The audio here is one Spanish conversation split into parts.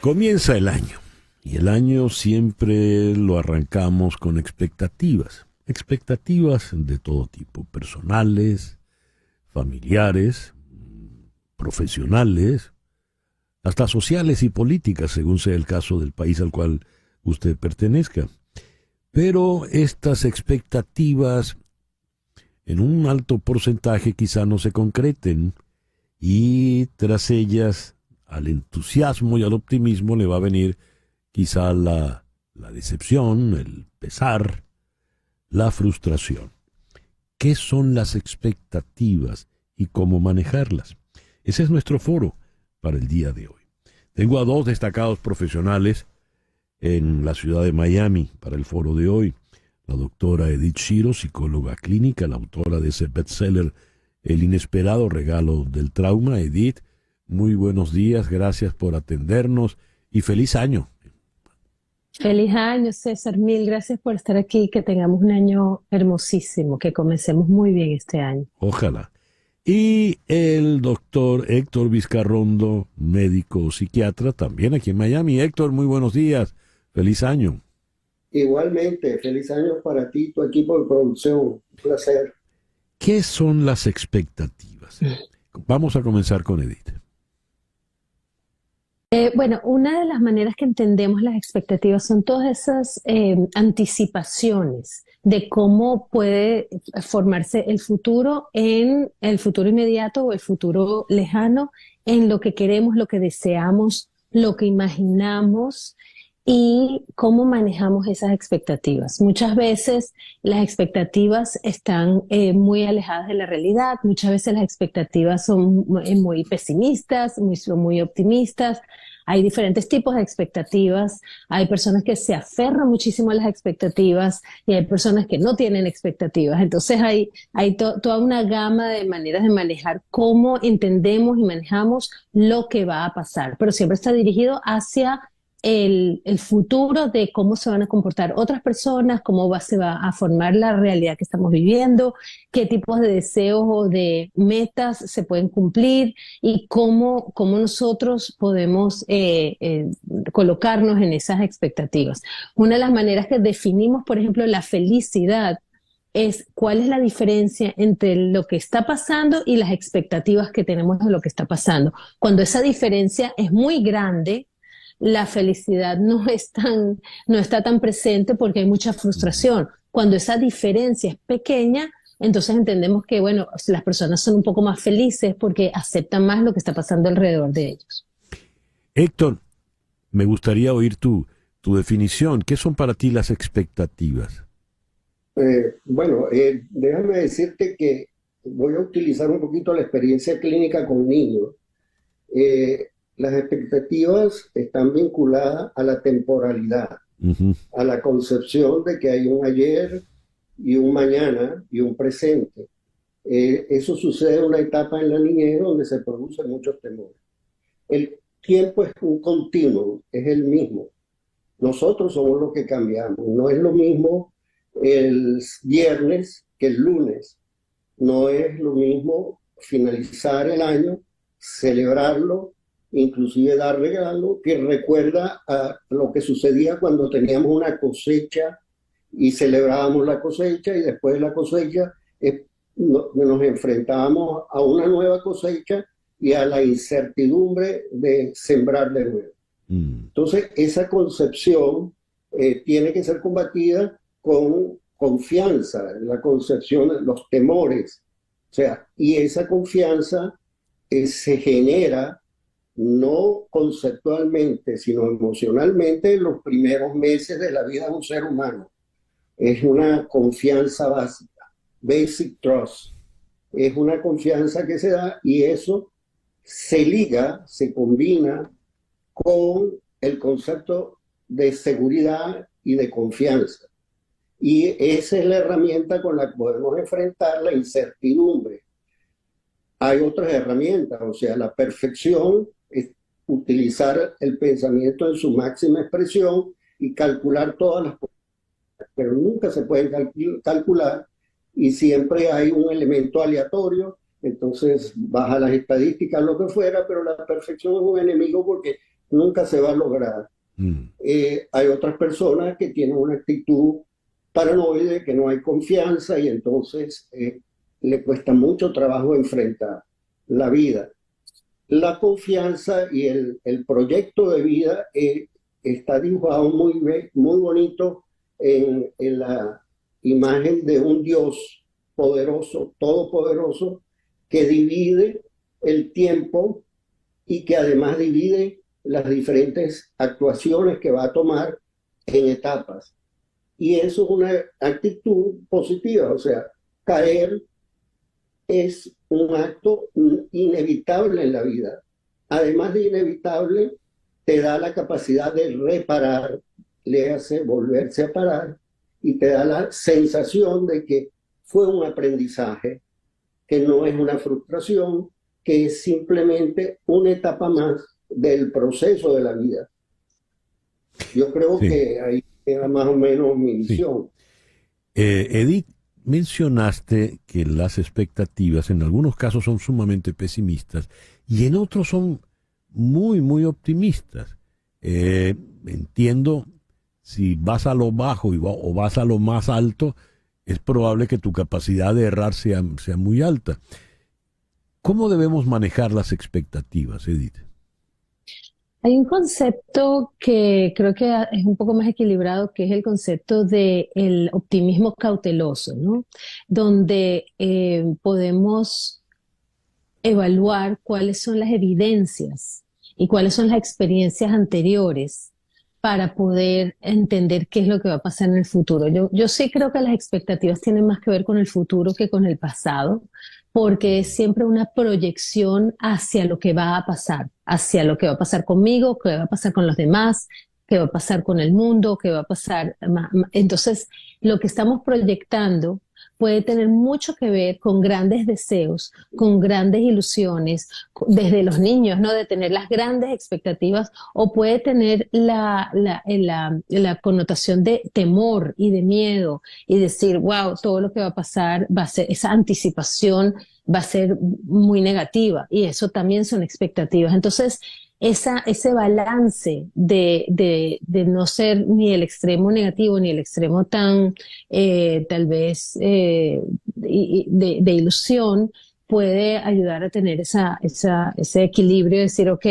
Comienza el año y el año siempre lo arrancamos con expectativas de todo tipo, personales, familiares, profesionales, hasta sociales y políticas, según sea el caso del país al cual usted pertenezca. Pero estas expectativas en un alto porcentaje quizá no se concreten y tras ellas al entusiasmo y al optimismo le va a venir quizá la decepción, el pesar, la frustración. ¿Qué son las expectativas y cómo manejarlas? Ese es nuestro foro para el día de hoy. Tengo a dos destacados profesionales en la ciudad de Miami para el foro de hoy. La doctora Edith Shiro, psicóloga clínica, la autora de ese bestseller El inesperado regalo del trauma. Edith, muy buenos días, gracias por atendernos y feliz año. Feliz año, César. Mil gracias por estar aquí. Que tengamos un año hermosísimo, que comencemos muy bien este año. Ojalá. Y el doctor Héctor Vizcarrondo, médico psiquiatra, también aquí en Miami. Héctor, muy buenos días. Feliz año. Igualmente, feliz año para ti, tu equipo de producción. Un placer. ¿Qué son las expectativas? Vamos a comenzar con Edith. Bueno, una de las maneras que entendemos las expectativas son todas esas anticipaciones de cómo puede formarse el futuro en el futuro inmediato o el futuro lejano, en lo que queremos, lo que deseamos, lo que imaginamos y cómo manejamos esas expectativas. Muchas veces las expectativas están muy alejadas de la realidad, muchas veces las expectativas son muy pesimistas, son muy optimistas. Hay diferentes tipos de expectativas. Hay personas que se aferran muchísimo a las expectativas y hay personas que no tienen expectativas. Entonces hay toda una gama de maneras de manejar cómo entendemos y manejamos lo que va a pasar, pero siempre está dirigido hacia el futuro de cómo se van a comportar otras personas, se va a formar la realidad que estamos viviendo, qué tipos de deseos o de metas se pueden cumplir y cómo nosotros podemos colocarnos en esas expectativas. Una de las maneras que definimos, por ejemplo, la felicidad es cuál es la diferencia entre lo que está pasando y las expectativas que tenemos de lo que está pasando. Cuando esa diferencia es muy grande, la felicidad no está tan presente porque hay mucha frustración. Cuando esa diferencia es pequeña, entonces entendemos que, bueno, las personas son un poco más felices porque aceptan más lo que está pasando alrededor de ellos. Héctor, me gustaría oír tu definición. ¿Qué son para ti las expectativas? Déjame decirte que voy a utilizar un poquito la experiencia clínica con niños. Eh, las expectativas están vinculadas a la temporalidad, Ujú. a la concepción de que hay un ayer y un mañana y un presente. Eso sucede en una etapa en la niñez donde se producen muchos temores. El tiempo es un continuo, es el mismo. Nosotros somos los que cambiamos. No es lo mismo el viernes que el lunes. No es lo mismo finalizar el año, celebrarlo, inclusive dar regalo, que recuerda a lo que sucedía cuando teníamos una cosecha y celebrábamos la cosecha y después de la cosecha nos enfrentábamos a una nueva cosecha y a la incertidumbre de sembrar de nuevo. Mm. Entonces, esa concepción tiene que ser combatida con confianza, la concepción, los temores. O sea, y esa confianza se genera no conceptualmente, sino emocionalmente en los primeros meses de la vida de un ser humano. Es una confianza básica, basic trust. Es una confianza que se da y eso se liga, se combina con el concepto de seguridad y de confianza. Y esa es la herramienta con la que podemos enfrentar la incertidumbre. Hay otras herramientas, o sea, la perfección es utilizar el pensamiento en su máxima expresión y calcular todas las cosas, pero nunca se pueden calcular y siempre hay un elemento aleatorio, entonces baja las estadísticas, lo que fuera, pero la perfección es un enemigo porque nunca se va a lograr. Hay otras personas que tienen una actitud paranoide, que no hay confianza y entonces le cuesta mucho trabajo enfrentar la vida. La confianza y el proyecto de vida está dibujado muy bonito en la imagen de un Dios poderoso, todopoderoso, que divide el tiempo y que además divide las diferentes actuaciones que va a tomar en etapas. Y eso es una actitud positiva, o sea, caer es un acto inevitable en la vida. Además de inevitable, te da la capacidad de reparar, léase, volverse a parar, y te da la sensación de que fue un aprendizaje, que no es una frustración, que es simplemente una etapa más del proceso de la vida. Yo creo que ahí era más o menos mi visión. Edith, mencionaste que las expectativas en algunos casos son sumamente pesimistas y en otros son muy, muy optimistas. Entiendo, si vas a lo bajo o vas a lo más alto, es probable que tu capacidad de errar sea muy alta. ¿Cómo debemos manejar las expectativas, Edith? Hay un concepto que creo que es un poco más equilibrado, que es el concepto del optimismo cauteloso, ¿no? Donde podemos evaluar cuáles son las evidencias y cuáles son las experiencias anteriores para poder entender qué es lo que va a pasar en el futuro. Yo sí creo que las expectativas tienen más que ver con el futuro que con el pasado, porque es siempre una proyección hacia lo que va a pasar, hacia lo que va a pasar conmigo, qué va a pasar con los demás, qué va a pasar con el mundo, qué va a pasar. Entonces, lo que estamos proyectando puede tener mucho que ver con grandes deseos, con grandes ilusiones, desde los niños, ¿no? De tener las grandes expectativas, o puede tener la connotación de temor y de miedo y decir, wow, todo lo que va a pasar va a ser, esa anticipación va a ser muy negativa, y eso también son expectativas. Entonces, ese balance de no ser ni el extremo negativo ni el extremo tan tal vez de ilusión, puede ayudar a tener ese equilibrio de decir, ok,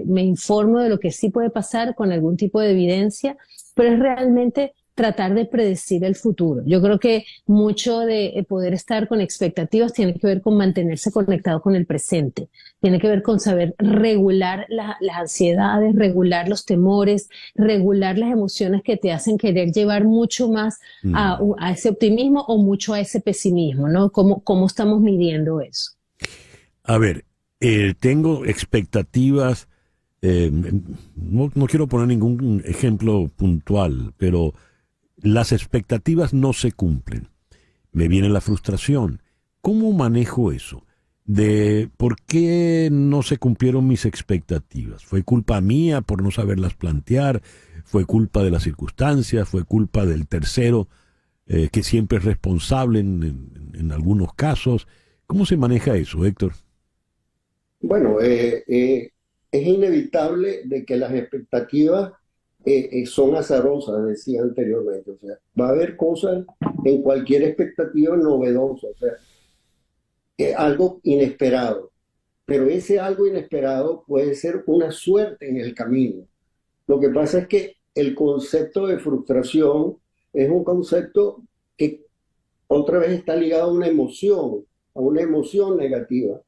me informo de lo que sí puede pasar con algún tipo de evidencia, pero es realmente tratar de predecir el futuro. Yo creo que mucho de poder estar con expectativas tiene que ver con mantenerse conectado con el presente, tiene que ver con saber regular las ansiedades, regular los temores, regular las emociones que te hacen querer llevar mucho más a ese optimismo o mucho a ese pesimismo, ¿no? ¿Cómo estamos midiendo eso? A ver, tengo expectativas, no quiero poner ningún ejemplo puntual, pero las expectativas no se cumplen. Me viene la frustración. ¿Cómo manejo eso? De por qué no se cumplieron mis expectativas. ¿Fue culpa mía por no saberlas plantear? ¿Fue culpa de las circunstancias? ¿Fue culpa del tercero que siempre es responsable en algunos casos? ¿Cómo se maneja eso, Héctor? Bueno, es inevitable de que las expectativas son azarosas, decía anteriormente. O sea, va a haber cosas en cualquier expectativa novedosa, o sea, algo inesperado. Pero ese algo inesperado puede ser una suerte en el camino. Lo que pasa es que el concepto de frustración es un concepto que otra vez está ligado a una emoción negativa,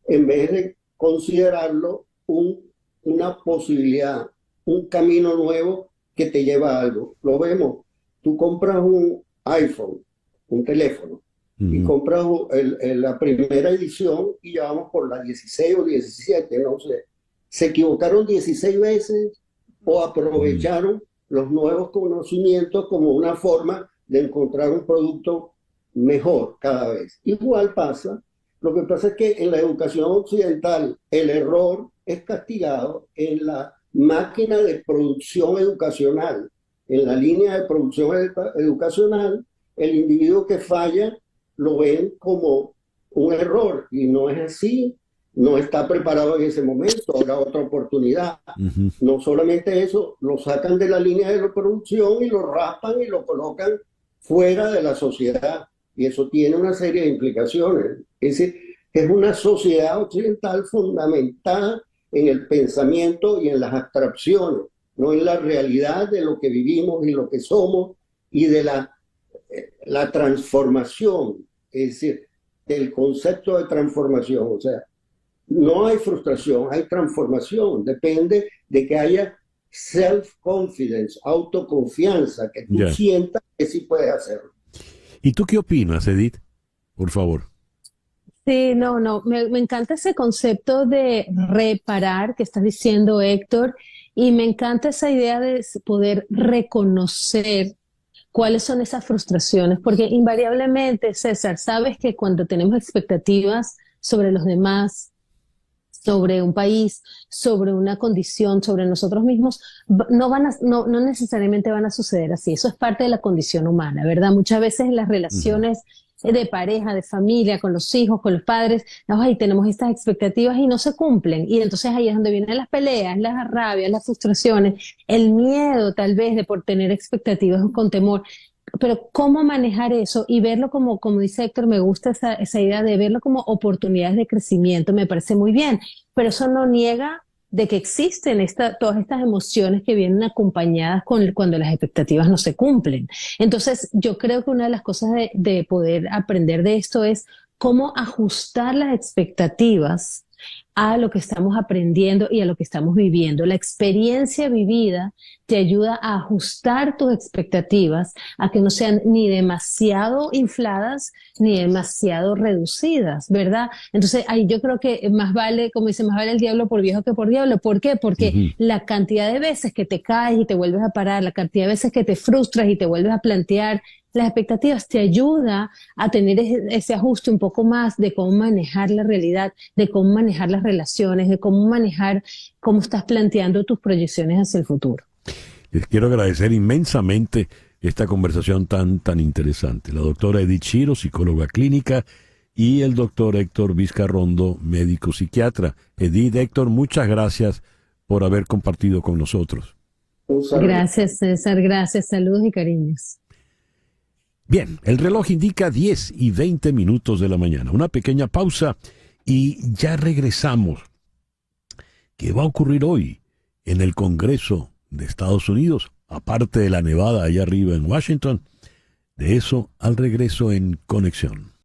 en vez de considerarlo una posibilidad, un camino nuevo que te lleva a algo. Lo vemos, tú compras un iPhone, un teléfono, y compras la primera edición y ya vamos por la 16 o 17, no sé. Se equivocaron 16 veces o aprovecharon los nuevos conocimientos como una forma de encontrar un producto mejor cada vez. Igual pasa, lo que pasa es que en la educación occidental el error es castigado en la máquina de producción educacional, en la línea de producción educacional. El individuo que falla lo ven como un error y no es así. no está preparado en ese momento, habrá otra oportunidad. Ujú. No solamente eso, lo sacan de la línea de reproducción y lo raspan y lo colocan fuera de la sociedad. Y eso tiene una serie de implicaciones. Es una sociedad occidental fundamentada en el pensamiento y en las abstracciones, no en la realidad de lo que vivimos y lo que somos y de la transformación, es decir, del concepto de transformación. O sea, no hay frustración, hay transformación. Depende de que haya self-confidence, autoconfianza, que tú Ya. sientas que sí puedes hacerlo. ¿Y tú qué opinas, Edith? Por favor. Sí, no, me encanta ese concepto de reparar que estás diciendo, Héctor, y me encanta esa idea de poder reconocer cuáles son esas frustraciones, porque invariablemente, César, sabes que cuando tenemos expectativas sobre los demás, sobre un país, sobre una condición, sobre nosotros mismos, no necesariamente van a suceder así. Eso es parte de la condición humana, ¿verdad? Muchas veces en las Ujú. relaciones de pareja, de familia, con los hijos, con los padres, ay, tenemos estas expectativas y no se cumplen. Y entonces ahí es donde vienen las peleas, las rabias, las frustraciones, el miedo tal vez de por tener expectativas con temor. Pero cómo manejar eso y verlo como dice Héctor, me gusta esa idea de verlo como oportunidades de crecimiento, me parece muy bien, pero eso no niega de que existen todas estas emociones que vienen acompañadas cuando las expectativas no se cumplen. Entonces, yo creo que una de las cosas de poder aprender de esto es cómo ajustar las expectativas a lo que estamos aprendiendo y a lo que estamos viviendo. La experiencia vivida te ayuda a ajustar tus expectativas a que no sean ni demasiado infladas ni demasiado reducidas, ¿verdad? Entonces, ahí yo creo que más vale, como dice, más vale el diablo por viejo que por diablo. ¿Por qué? Porque Ujú. la cantidad de veces que te caes y te vuelves a parar, la cantidad de veces que te frustras y te vuelves a plantear las expectativas te ayuda a tener ese ajuste un poco más de cómo manejar la realidad, de cómo manejar las relaciones, de cómo manejar cómo estás planteando tus proyecciones hacia el futuro. Les quiero agradecer inmensamente esta conversación tan interesante. La doctora Edith Shiro, psicóloga clínica, y el doctor Héctor Vizcarrondo, médico psiquiatra. Edith, Héctor, muchas gracias por haber compartido con nosotros. Un saludo. Gracias, César. Gracias. Saludos y cariños. Bien, el reloj indica 10:20 de la mañana. Una pequeña pausa y ya regresamos. ¿Qué va a ocurrir hoy en el Congreso de Estados Unidos? Aparte de la nevada allá arriba en Washington. De eso al regreso en Conexión.